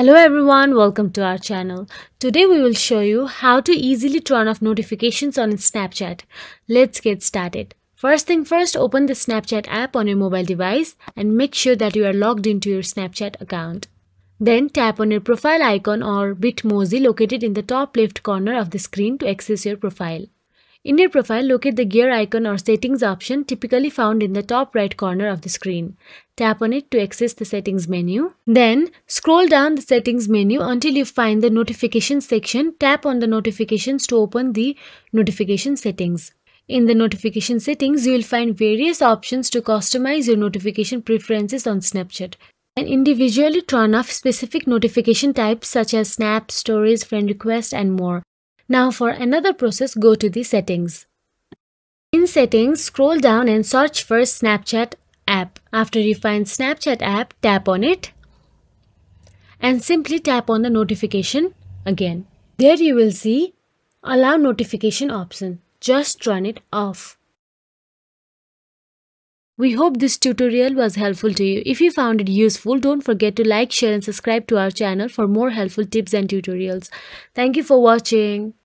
Hello everyone, welcome to our channel. Today we will show you how to easily turn off notifications on Snapchat. Let's get started. First thing first, open the Snapchat app on your mobile device and make sure that you are logged into your Snapchat account. Then tap on your profile icon or Bitmoji located in the top left corner of the screen to access your profile. In your profile, locate the gear icon or settings option typically found in the top right corner of the screen. Tap on it to access the settings menu. Then scroll down the settings menu until you find the notification section. Tap on the notifications to open the notification settings. In the notification settings, you will find various options to customize your notification preferences on Snapchat and individually turn off specific notification types such as Snap, Stories, Friend Request, and more. Now for another process, go to the settings. In settings, scroll down and search for Snapchat app. After you find Snapchat app, tap on it and simply tap on the notification again. There you will see allow notification option. Just turn it off. We hope this tutorial was helpful to you. If you found it useful, don't forget to like, share and subscribe to our channel for more helpful tips and tutorials. Thank you for watching.